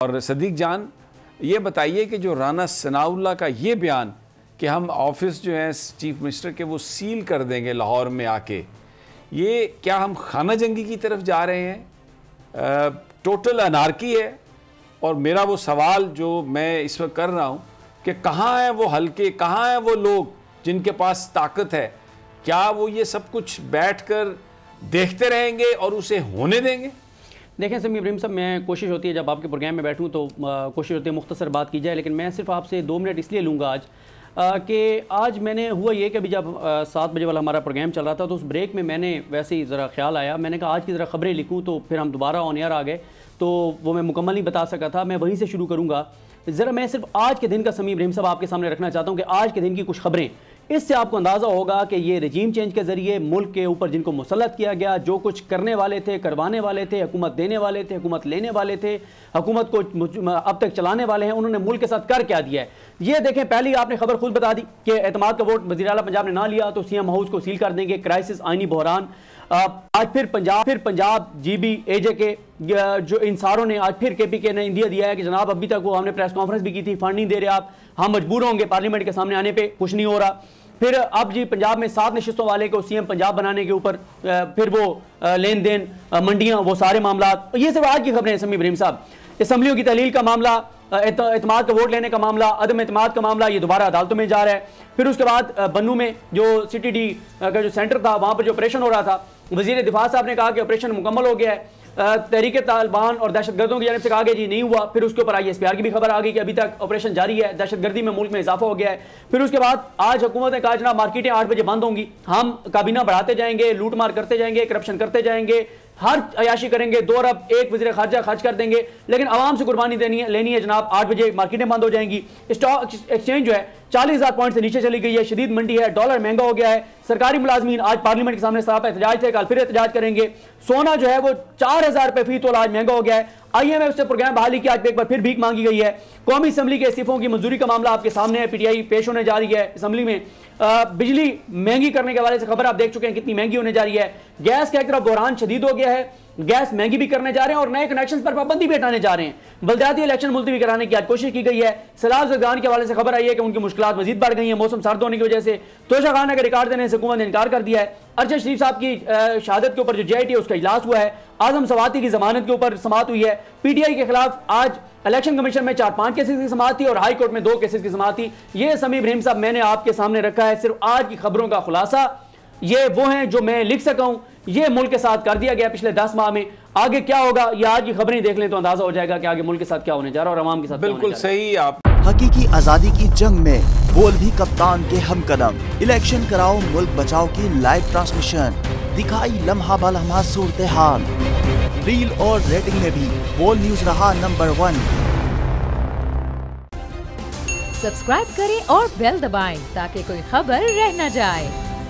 और सदीक जान, ये बताइए कि जो राना सनाउल्लाह का ये बयान कि हम ऑफिस जो है चीफ मिनिस्टर के वो सील कर देंगे लाहौर में आके, ये क्या हम खाना जंगी की तरफ जा रहे हैं? टोटल अनारकी है। और मेरा वो सवाल जो मैं इस वक्त कर रहा हूँ कि कहाँ हैं वो हल्के, कहाँ हैं वो लोग जिनके पास ताकत है? क्या वो ये सब कुछ बैठकर देखते रहेंगे और उसे होने देंगे? देखें समीम इब्राहिम साहब, मैं कोशिश होती है जब आपके प्रोग्राम में बैठूं तो कोशिश होती है मुख्तसर बात की जाए, लेकिन मैं सिर्फ आपसे 2 मिनट इसलिए लूँगा आज कि आज मैंने हुआ ये कि अभी जब 7 बजे वाला हमारा प्रोग्राम चल रहा था तो उस ब्रेक में मैंने वैसे ही ज़रा ख्याल आया, मैंने कहा आज की ज़रा ख़बरें लिखूँ, तो फिर हम दोबारा ऑन एयर आ गए तो वो मैं मुकम्मल नहीं बता सका था। मैं वहीं से शुरू करूँगा। ज़रा मैं सिर्फ आज के दिन का समीम इब्राहिम साहब आपके सामने रखना चाहता हूँ कि आज के दिन की कुछ ख़बरें, इससे आपको अंदाज़ा होगा कि ये रजीम चेंज के ज़रिए मुल्क के ऊपर जिनको मुसल्लत किया गया, जो कुछ करने वाले थे, करवाने वाले थे, हुकूमत देने वाले थे, हुकूमत लेने वाले थे, हुकूमत को अब तक चलाने वाले हैं, उन्होंने मुल्क के साथ कर क्या दिया है। ये देखें, पहली आपने खबर खुद बता दी कि एतमाद का वोट वज़ीर आला पंजाब ने ना लिया तो सीएम हाउस को सील कर देंगे, क्राइसिस, आइनी बहरान। आज फिर पंजाब जीबी एजे के जो इंसारों ने आज फिर केपीके ने इंडिया दिया है कि जनाब अभी तक वो हमने प्रेस कॉन्फ्रेंस भी की थी, फंड नहीं दे रहे आप, हम मजबूर होंगे पार्लियामेंट के सामने आने पे, कुछ नहीं हो रहा। फिर अब जी पंजाब में 7 नशिस्तों वाले को सीएम पंजाब बनाने के ऊपर फिर वो लेन देन, मंडियां, वो सारे मामला, ये सब आज की खबरें हैं समीम इब्राहिम साहब। असम्बलियों की तहलील का मामला, एतमाद का वोट लेने का मामला, अदम एतमाद का मामला, ये दोबारा अदालतों में जा रहा है। फिर उसके बाद बन्नू में जो CTD का जो सेंटर था वहाँ पर जो ऑपरेशन हो रहा था, वज़ीर दिफा साहब ने कहा कि ऑपरेशन मुकम्मल हो गया है, तहरीक तालिबान और दहशतगर्दों की जानिब से कहा गया जी नहीं हुआ। फिर उसके ऊपर ISPR की भी खबर आ गई कि अभी तक ऑपरेशन जारी है, दहशतगर्दी में मुल्क में इजाफा हो गया है। फिर उसके बाद आज हुकूमत ने कहा जनाब मार्केटें 8 बजे बंद होंगी, हम काबीना बढ़ाते जाएंगे, लूट मार करते जाएंगे, करप्शन करते जाएंगे, हर अयाशी करेंगे, 2 अरब एक वज़ीर खारजा खर्च कर देंगे, लेकिन आवाम से कुर्बानी लेनी है जनाब। 8 बजे मार्केटें बंद हो जाएंगी, स्टॉक एक्सचेंज जो है 40,000 पॉइंट से नीचे चली गई है, शदीद मंडी है, डॉलर महंगा हो गया है। सरकारी मुलाजमीन आज पार्लियामेंट के सामने सरापा एहतजाज थे, कल फिर एहतजाज करेंगे। सोना जो है वो 4,000 रुपये फी तोला आज महंगा हो गया है। IMF से प्रोग्राम बहाली की आज एक बार फिर भीख मांगी गई है। कौमी असम्बली के इस्तीफों की मंजूरी का मामला आपके सामने है, PTI पेश होने जा रही है असम्बली में। बिजली महंगी करने के हवाले से खबर आप देख चुके हैं कितनी महंगी होने जा रही है। गैस का एक तरफ बहरान शदीद हो गया है, गैस महंगी भी करने जा रहे हैं और नए कनेक्शन पर पाबंदी भी हटाने जा रहे हैं। बलदियाती इलेक्शन मुलतवी कराने की आज कोशिश की गई है। सलाल जरदान के हवाले से खबर आई है कि उनकी मुश्किलात मजीद बढ़ गई हैं मौसम सर्द होने की वजह से। तोशा खाना का रिकॉर्ड देने से हुकूमत ने इनकार कर दिया है। अरशद शरीफ साहब की शहादत के ऊपर जो JIT है उसका इजलास हुआ है। आजम सवाती की जमानत के ऊपर समाअत हुई है। PTI के खिलाफ आज इलेक्शन कमीशन में 4-5 केसेस की समाअत थी और हाई कोर्ट में 2 केसेस की समाअत थी। ये समीम इब्राहिम साहब मैंने आपके सामने रखा है सिर्फ आज की खबरों का खुलासा। ये वो हैं जो मैं लिख सका हूं। ये मुल्क के साथ कर दिया गया पिछले 10 माह में। आगे क्या होगा ये आज की खबरें देख लें तो अंदाजा हो जाएगा कि आगे मुल्क के साथ क्या होने जा रहा है और आवाम के साथ। बिल्कुल सही। आप हकीकी आजादी की जंग में बोल भी कप्तान के हमकदम। इलेक्शन कराओ मुल्क बचाओ की लाइव ट्रांसमिशन, दिखाई लम्हा बलम्हा सूरत हाल। रील और रेटिंग में भी बोल न्यूज रहा नंबर 1। सब्सक्राइब करें और बेल दबाएं ताकि कोई खबर रह न जाए।